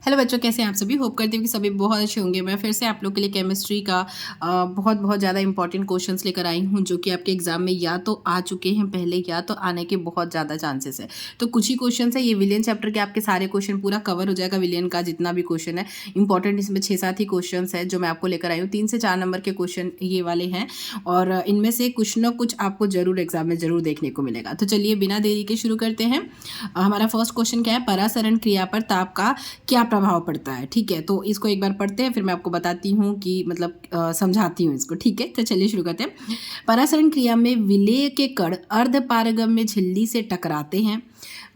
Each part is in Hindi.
हेलो बच्चों, कैसे हैं आप सभी। होप करती हूँ कि सभी बहुत अच्छे होंगे। मैं फिर से आप लोग के लिए केमिस्ट्री का बहुत ज़्यादा इंपॉर्टेंट क्वेश्चंस लेकर आई हूँ, जो कि आपके एग्जाम में या तो आ चुके हैं पहले या तो आने के बहुत ज़्यादा चांसेस है। तो कुछ ही क्वेश्चन है, ये विलियन चैप्टर के आपके सारे क्वेश्चन पूरा कवर हो जाएगा। विलियन का जितना भी क्वेश्चन है इंपॉर्टेंट, इसमें 6-7 ही क्वेश्चन है जो मैं आपको लेकर आई हूँ। 3 से 4 नंबर के क्वेश्चन ये वाले हैं और इनमें से कुछ ना कुछ आपको जरूर एग्जाम में जरूर देखने को मिलेगा। तो चलिए बिना देरी के शुरू करते हैं। हमारा फर्स्ट क्वेश्चन क्या है, परासरण क्रिया पर ताप का क्या प्रभाव पड़ता है। ठीक है, तो इसको एक बार पढ़ते हैं, फिर मैं आपको बताती हूँ कि मतलब समझाती हूँ इसको। ठीक है, तो चलिए शुरू करते हैं। परासरण क्रिया में विलेय के कण अर्धपारगम्य झिल्ली से टकराते हैं।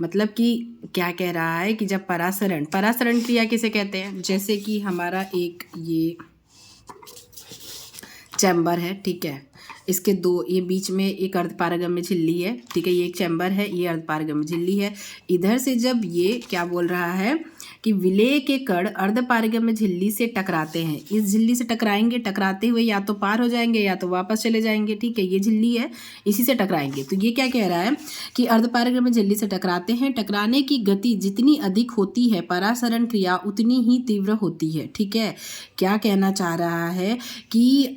मतलब कि क्या कह रहा है कि जब परासरण क्रिया किसे कहते हैं, जैसे कि हमारा एक ये चैम्बर है, ठीक है, इसके दो, ये बीच में एक अर्धपारगम्य झिल्ली है, ठीक है, ये एक चैम्बर है, ये अर्धपारगम्य झिल्ली है। इधर से जब ये क्या बोल रहा है कि विलेय के कण अर्धपारगम्य झिल्ली से टकराते हैं, इस झिल्ली से टकराएंगे, टकराते हुए या तो पार हो जाएंगे या तो वापस चले जाएंगे। ठीक है, ये झिल्ली है, इसी से टकराएंगे। तो ये क्या कह रहा है कि अर्धपारगम्य झिल्ली से टकराते हैं, टकराने की गति जितनी अधिक होती है परासरण क्रिया उतनी ही तीव्र होती है। ठीक है, क्या कहना चाह रहा है कि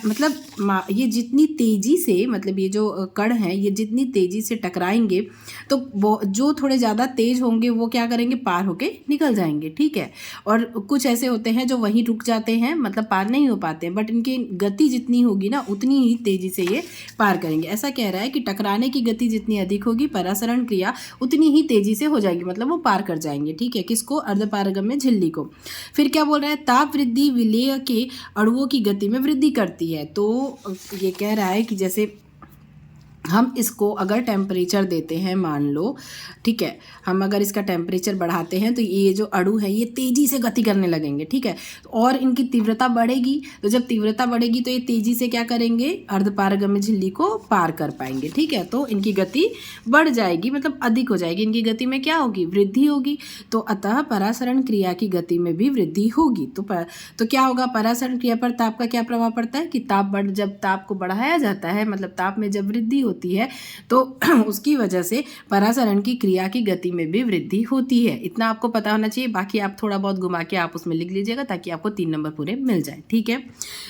मतलब ये जितनी तेजी से, मतलब ये जो कण हैं ये जितनी तेजी से टकराएंगे तो वो जो थोड़े ज़्यादा तेज होंगे वो क्या करेंगे, पार होके निकल जाएंगे। ठीक है, और कुछ ऐसे होते हैं जो वहीं रुक जाते हैं, मतलब पार नहीं हो पाते हैं, बट इनकी गति जितनी होगी ना उतनी ही तेजी से ये पार करेंगे। ऐसा कह रहा है कि टकराने की गति जितनी अधिक होगी परासरण क्रिया उतनी ही तेजी से हो जाएगी, मतलब वो पार कर जाएंगे। ठीक है, किसको, अर्धपारगम्य झिल्ली को। फिर क्या बोल रहा है, ताप वृद्धि विलेय के अणुओं की गति में वृद्धि करती है। तो ये कह रहा है कि जैसे हम इसको अगर टेम्परेचर देते हैं, मान लो, ठीक है, हम अगर इसका टेम्परेचर बढ़ाते हैं तो ये जो अणु है ये तेज़ी से गति करने लगेंगे। ठीक है, और इनकी तीव्रता बढ़ेगी, तो जब तीव्रता बढ़ेगी तो ये तेज़ी से क्या करेंगे, अर्धपारगम्य झिल्ली को पार कर पाएंगे। ठीक है, तो इनकी गति बढ़ जाएगी, मतलब अधिक हो जाएगी, इनकी गति में क्या होगी, वृद्धि होगी। तो अतः परासरण क्रिया की गति में भी वृद्धि होगी। तो क्या होगा, परासरण क्रिया पर ताप का क्या प्रभाव पड़ता है कि जब ताप को बढ़ाया जाता है, मतलब ताप में जब वृद्धि होती है तो उसकी वजह से परासरण की क्रिया की गति में भी वृद्धि होती है। इतना आपको पता होना चाहिए, बाकी आप थोड़ा बहुत घुमा के आप उसमें लिख लीजिएगा ताकि आपको 3 नंबर पूरे मिल जाए। ठीक है,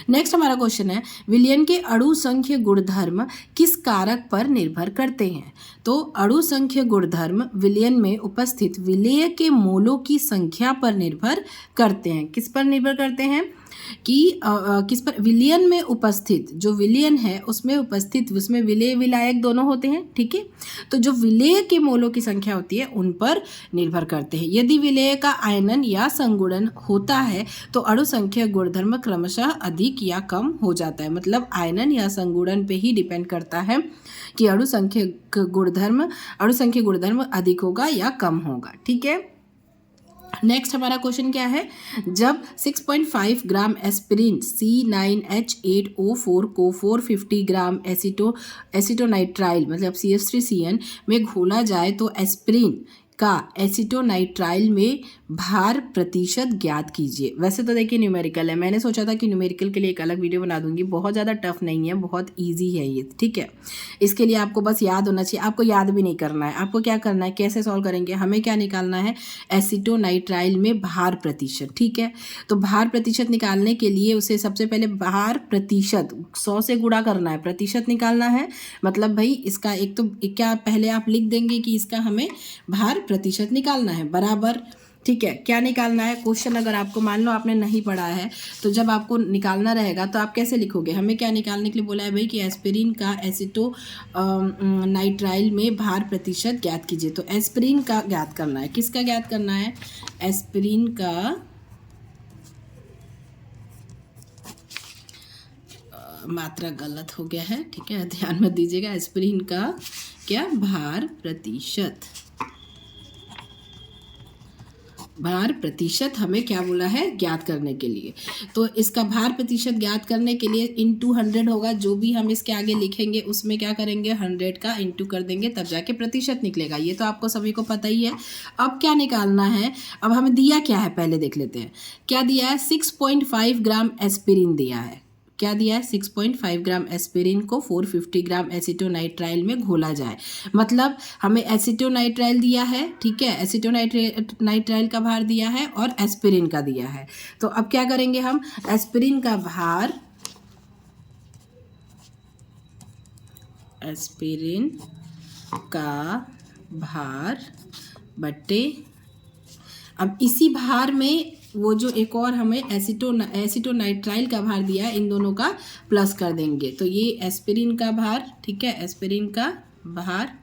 नेक्स्ट हमारा क्वेश्चन है, विलयन के अणु संख्य गुणधर्म किस कारक पर निर्भर करते हैं। तो अणु संख्य गुणधर्म विलयन में उपस्थित विलेय के मोलों की संख्या पर निर्भर करते हैं। किस पर निर्भर करते हैं कि किस पर, विलयन में उपस्थित, जो विलयन है उसमें उपस्थित, उसमें विलेय विलायक दोनों होते हैं। ठीक है, तो जो विलेय के मोलों की संख्या होती है उन पर निर्भर करते हैं। यदि विलेय का आयनन या संगुणन होता है तो अणु संख्या गुणधर्म क्रमशः अधिक या कम हो जाता है। मतलब आयनन या संगुणन पे ही डिपेंड करता है कि अणु संख्या गुणधर्म अधिक होगा या कम होगा। ठीक है, नेक्स्ट हमारा क्वेश्चन क्या है, जब 6.5 ग्राम एस्पिरिन C9H8O4 को 450 ग्राम एसिटोनाइट्राइल मतलब CH3CN में घोला जाए तो एस्पिरिन का एसिटोनाइट्राइल में भार प्रतिशत ज्ञात कीजिए। वैसे तो देखिए न्यूमेरिकल है, मैंने सोचा था कि न्यूमेरिकल के लिए एक अलग वीडियो बना दूंगी, बहुत ज़्यादा टफ नहीं है, बहुत इजी है ये। ठीक है, इसके लिए आपको बस याद होना चाहिए, आपको याद भी नहीं करना है, आपको क्या करना है, कैसे सॉल्व करेंगे, हमें क्या निकालना है, एसिटोनाइट्राइल में भार प्रतिशत। ठीक है, तो भार प्रतिशत निकालने के लिए उसे सबसे पहले भार प्रतिशत 100 से गुणा करना है, प्रतिशत निकालना है। मतलब भाई इसका एक तो क्या पहले आप लिख देंगे कि इसका हमें भार प्रतिशत निकालना है, बराबर। ठीक है, क्या निकालना है, क्वेश्चन अगर आपको मान लो आपने नहीं पढ़ा है तो जब आपको निकालना रहेगा तो आप कैसे लिखोगे, हमें क्या निकालने के लिए बोला है भाई कि एस्पिरिन का नाइट्राइल में भार प्रतिशत ज्ञात कीजिए। तो एस्पिरिन का ज्ञात करना है, किसका ज्ञात करना है, एस्पिरिन का, मात्रा गलत हो गया है, ठीक है, ध्यान मत दीजिएगा, एस्पिरिन का क्या, भार प्रतिशत हमें क्या बोला है, ज्ञात करने के लिए। तो इसका भार प्रतिशत ज्ञात करने के लिए इंटू 100 होगा, जो भी हम इसके आगे लिखेंगे उसमें क्या करेंगे, 100 का इंटू कर देंगे, तब जाके प्रतिशत निकलेगा। ये तो आपको सभी को पता ही है। अब क्या निकालना है, अब हमें दिया क्या है पहले देख लेते हैं। क्या दिया है, 6.5 ग्राम एस्पिरिन दिया है। क्या दिया है 6.5 ग्राम एस्पिरिन को 450 ग्राम एसीटोनाइट्राइल में घोला जाए। मतलब हमें एसीटोनाइट्राइल दिया है, ठीक है, एसीटोनाइट्राइल का भार दिया है और एस्पिरिन का दिया है। तो अब क्या करेंगे हम, एस्पिरिन का भार बटे, अब इसी भार में वो जो एक और हमें एसीटोनाइट्राइल का भार दिया है, इन दोनों का प्लस कर देंगे। तो ये एस्पिरिन का भार, ठीक है, एस्पिरिन का भार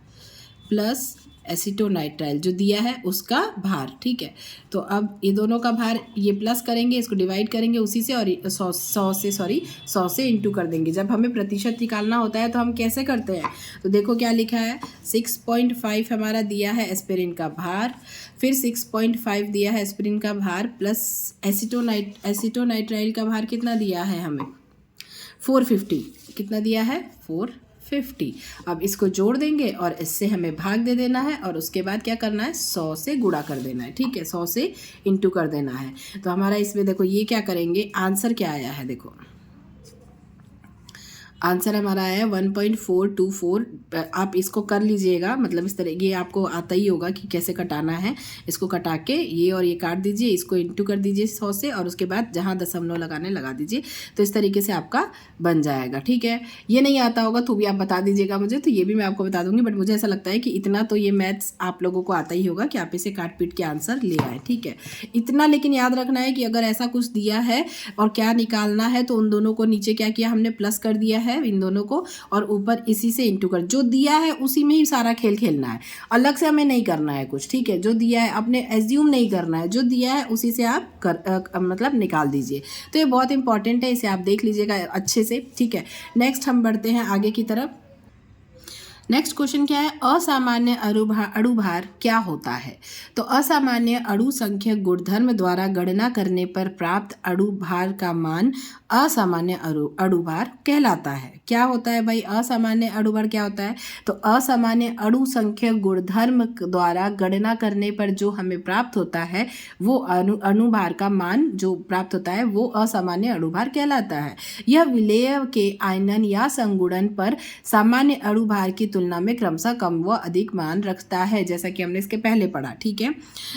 प्लस एसीटोनाइट्राइल जो दिया है उसका भार, ठीक है। तो अब ये दोनों का भार ये प्लस करेंगे, इसको डिवाइड करेंगे उसी से और 100 से इंटू कर देंगे। जब हमें प्रतिशत निकालना होता है तो हम कैसे करते हैं, तो देखो क्या लिखा है, 6.5 हमारा दिया है एस्पिरिन का भार, फिर 6.5 दिया है एस्पिरिन का भार प्लस एसीटोनाइट्राइल का भार कितना दिया है हमें 450, कितना दिया है 450। अब इसको जोड़ देंगे और इससे हमें भाग दे देना है और उसके बाद क्या करना है 100 से गुणा कर देना है, ठीक है, 100 से इंटू कर देना है। तो हमारा इसमें देखो ये क्या करेंगे, आंसर क्या आया है, देखो आंसर हमारा है 1.424। आप इसको कर लीजिएगा, मतलब इस तरह ये आपको आता ही होगा कि कैसे कटाना है। इसको कटा के ये और ये काट दीजिए, इसको इंटू कर दीजिए 100 से और उसके बाद जहाँ दशमलव लगाने लगा दीजिए। तो इस तरीके से आपका बन जाएगा, ठीक है। ये नहीं आता होगा तो भी आप बता दीजिएगा मुझे, तो ये भी मैं आपको बता दूंगी, बट मुझे ऐसा लगता है कि इतना तो ये मैथ्स आप लोगों को आता ही होगा कि आप इसे काट पीट के आंसर ले आए, ठीक है। इतना लेकिन याद रखना है कि अगर ऐसा कुछ दिया है और क्या निकालना है तो उन दोनों को नीचे क्या किया हमने, प्लस कर दिया है इन दोनों को और ऊपर इसी से इंटू कर, जो दिया है उसी में ही सारा खेल खेलना है, अलग से हमें नहीं करना है कुछ, ठीक है। जो दिया है अपने एज्यूम नहीं करना है, जो दिया है उसी से आप मतलब निकाल दीजिए। तो ये बहुत इंपॉर्टेंट है, इसे आप देख लीजिएगा अच्छे से, ठीक है। नेक्स्ट हम बढ़ते हैं आगे की तरफ। नेक्स्ट क्वेश्चन क्या है, असामान्य अणुभार क्या होता है। तो असामान्य अणु संख्यक गुणधर्म द्वारा गणना करने पर प्राप्त अणुभार का मान असामान्य अणुभार कहलाता है। क्या होता है भाई, असामान्य अणुभार क्या होता है, तो असामान्य अणु संख्यक गुणधर्म द्वारा गणना करने पर जो हमें प्राप्त होता है वो अणुभार का मान जो प्राप्त होता है वो असामान्य अणुभार कहलाता है। यह विलेय के आयनन या संगुणन पर सामान्य अणुभार की तुलना में क्रमशः कम व अधिक मान रखता है, जैसा कि हमने इसके पहले पढ़ा, ठीक है।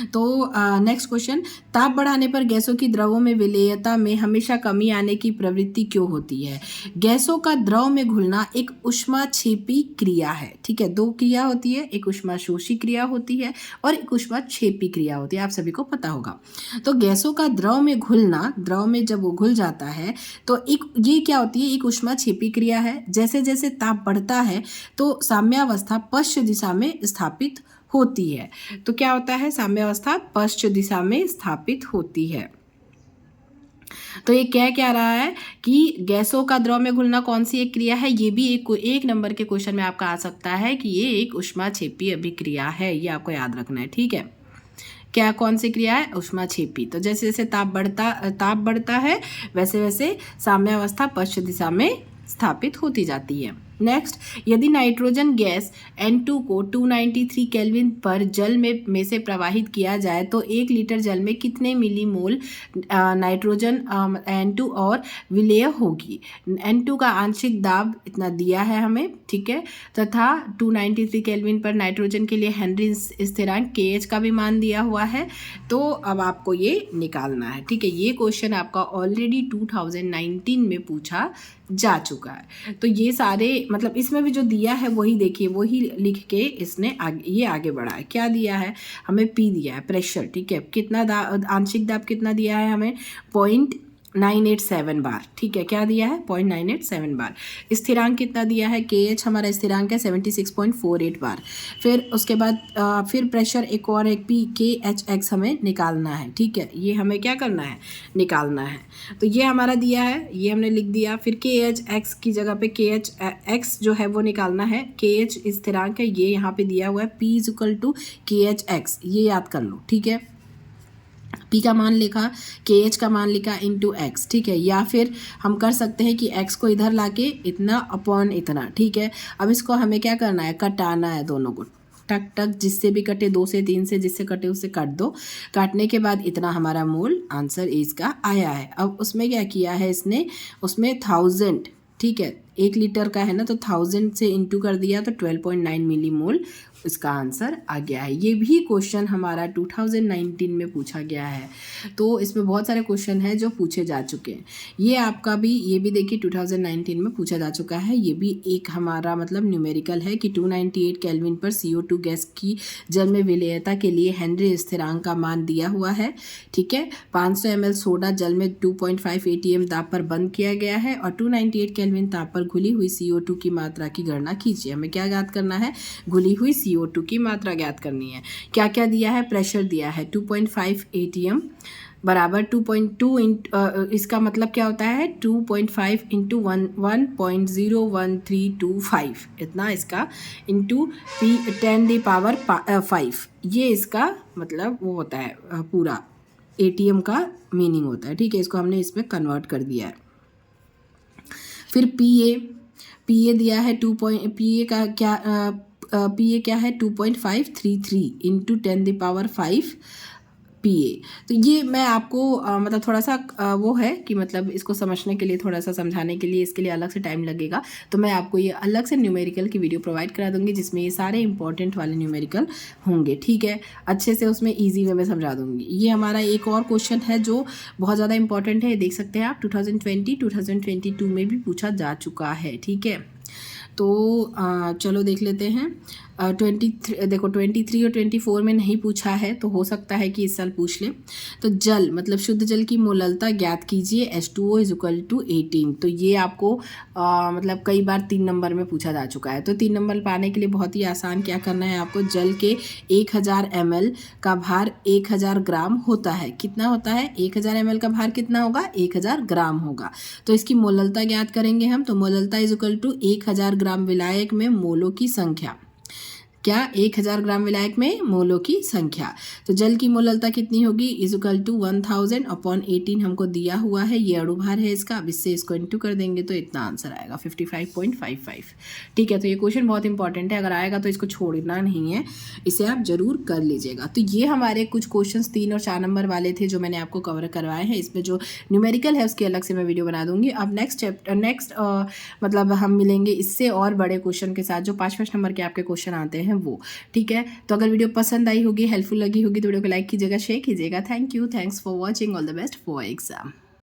तो नेक्स्ट क्वेश्चन, ताप बढ़ाने पर गैसों की द्रवों में विलेयता में हमेशा कमी आने की प्रवृत्ति क्यों होती है। गैसों का द्रव में घुलना एक ऊष्माक्षेपी क्रिया है, ठीक है। दो क्रिया होती है, एक ऊष्माशोषी क्रिया होती है और एक ऊष्माक्षेपी क्रिया होती है, आप सभी को पता होगा। तो गैसों का द्रव में घुलना, द्रव में जब वो घुल जाता है तो एक ये क्या होती है, एक ऊष्माक्षेपी क्रिया है। जैसे जैसे ताप बढ़ता है तो साम्यावस्था पश्च दिशा में स्थापित होती है। तो क्या होता है, साम्यावस्था पश्च दिशा में स्थापित होती है। तो ये क्या रहा है कि गैसों का द्रव में घुलना कौन सी एक क्रिया है, ये भी एक नंबर के क्वेश्चन में आपका आ सकता है कि ये एक ऊष्माक्षेपी अभिक्रिया है, ये आपको याद रखना है, ठीक है। क्या कौन सी क्रिया है, ऊष्माक्षेपी। तो जैसे जैसे ताप बढ़ता है वैसे वैसे साम्यावस्था पश्च दिशा में स्थापित होती जाती है। नेक्स्ट, यदि नाइट्रोजन गैस N2 को 293 केल्विन पर जल में से प्रवाहित किया जाए तो 1 लीटर जल में कितने मिलीमोल नाइट्रोजन N2 और विलेय होगी। N2 का आंशिक दाब इतना दिया है हमें, ठीक है, तथा 293 केल्विन पर नाइट्रोजन के लिए हेनरी स्थिरांक KH का भी मान दिया हुआ है। तो अब आपको ये निकालना है, ठीक है। ये क्वेश्चन आपका ऑलरेडी 2019 में पूछा जा चुका है। तो ये सारे मतलब इसमें भी जो दिया है वही देखिए, वही लिख के इसने आगे बढ़ा है। क्या दिया है हमें, P दिया है प्रेशर, ठीक है। कितना आंशिक दाब कितना दिया है हमें 0.987 बार, ठीक है। क्या दिया है 0.987 बार। स्थिरांक कितना दिया है, KH हमारा स्थिरांक है 76.48 बार। फिर उसके बाद फिर प्रेशर एक और एक P KHX हमें निकालना है, ठीक है। ये हमें क्या करना है, निकालना है। तो ये हमारा दिया है, ये हमने लिख दिया। फिर KHX की जगह पे KHX जो है वो निकालना है। KH स्थिरांक है, ये यहाँ पे दिया हुआ है P = KHX, ये याद कर लो, ठीक है। P का मान लिखा, KH का मान लिखा इंटू X, ठीक है। या फिर हम कर सकते हैं कि X को इधर लाके इतना अपॉन इतना, ठीक है। अब इसको हमें क्या करना है, कटाना है दोनों को, टक टक, जिससे भी कटे 2 से 3 से, जिससे कटे उससे काट दो। काटने के बाद इतना हमारा मोल आंसर इसका आया है। अब उसमें क्या किया है इसने, उसमें 1000, ठीक है, 1 लीटर का है ना, तो 1000 से इंटू कर दिया तो 12.9 मिली मोल इसका आंसर आ गया है। ये भी क्वेश्चन हमारा 2019 में पूछा गया है। तो इसमें बहुत सारे क्वेश्चन हैं जो पूछे जा चुके हैं। ये आपका भी, ये भी देखिए 2019 में पूछा जा चुका है। ये भी एक हमारा मतलब न्यूमेरिकल है कि 298 केल्विन पर CO2 गैस की जल में विलेयता के लिए हेनरी स्थिरांक का मान दिया हुआ है, ठीक है। 500 ml सोडा जल में 2.5 ATM दाब पर बंद किया गया है और 298 केल्विन ताप पर घुली हुई CO2 की मात्रा की गणना कीजिए। हमें क्या ज्ञात करना है, घुली हुई CO2 की मात्रा ज्ञात करनी है। क्या क्या दिया है, प्रेशर दिया है 2.5 ATM बराबर 2.2 इसका मतलब क्या होता है 2.5 इंटू 1.01325 इतना इसका इंटू P 10⁵ ये इसका मतलब वो होता है पूरा ATM का मीनिंग होता है, ठीक है। इसको हमने इसमें कन्वर्ट कर दिया है। फिर PA दिया है PA का क्या PA क्या है 2.533 इंटू 10⁵ PA। तो ये मैं आपको मतलब थोड़ा सा वो है कि मतलब इसको समझने के लिए, थोड़ा सा समझाने के लिए, इसके लिए अलग से टाइम लगेगा। तो मैं आपको ये अलग से न्यूमेरिकल की वीडियो प्रोवाइड करा दूंगी जिसमें ये सारे इंपॉर्टेंट वाले न्यूमेरिकल होंगे, ठीक है। अच्छे से उसमें ईजी वे में समझा दूंगी। ये हमारा एक और क्वेश्चन है जो बहुत ज़्यादा इंपॉर्टेंट है, देख सकते हैं आप 2022 में भी पूछा जा चुका है, ठीक है। तो चलो देख लेते हैं। 23 देखो 23 और 24 में नहीं पूछा है, तो हो सकता है कि इस साल पूछ ले। तो जल मतलब शुद्ध जल की मोललता ज्ञात कीजिए, H2O = 18। तो ये आपको मतलब कई बार 3 नंबर में पूछा जा चुका है। तो 3 नंबर पाने के लिए बहुत ही आसान क्या करना है आपको, जल के 1000 ml का भार 1000 ग्राम होता है। कितना होता है, 1000 ml का भार कितना होगा, 1000 ग्राम होगा। तो इसकी मोललता ज्ञात करेंगे हम। तो मोललता = 1000 ग्राम विलायक में मोलों की संख्या, क्या 1000 ग्राम विलायक में मोलों की संख्या। तो जल की मोललता कितनी होगी, = 1000/18 हमको दिया हुआ है, ये अणुभार है इसका। अब इससे इसको इंटू कर देंगे तो इतना आंसर आएगा 55.55, ठीक है। तो ये क्वेश्चन बहुत इंपॉर्टेंट है, अगर आएगा तो इसको छोड़ना नहीं है, इसे आप जरूर कर लीजिएगा। तो ये हमारे कुछ क्वेश्चन 3 और 4 नंबर वाले थे जो मैंने आपको कवर करवाए हैं। इसमें जो न्यूमेरिकल है उसकी अलग से मैं वीडियो बना दूंगी। अब नेक्स्ट मतलब हम मिलेंगे इससे और बड़े क्वेश्चन के साथ, जो 5 नंबर के आपके क्वेश्चन आते हैं वो, ठीक है। तो अगर वीडियो पसंद आई होगी, हेल्पफुल लगी होगी, तो वीडियो को लाइक कीजिएगा, शेयर कीजिएगा। Thank you, thanks for watching, all the best for exam.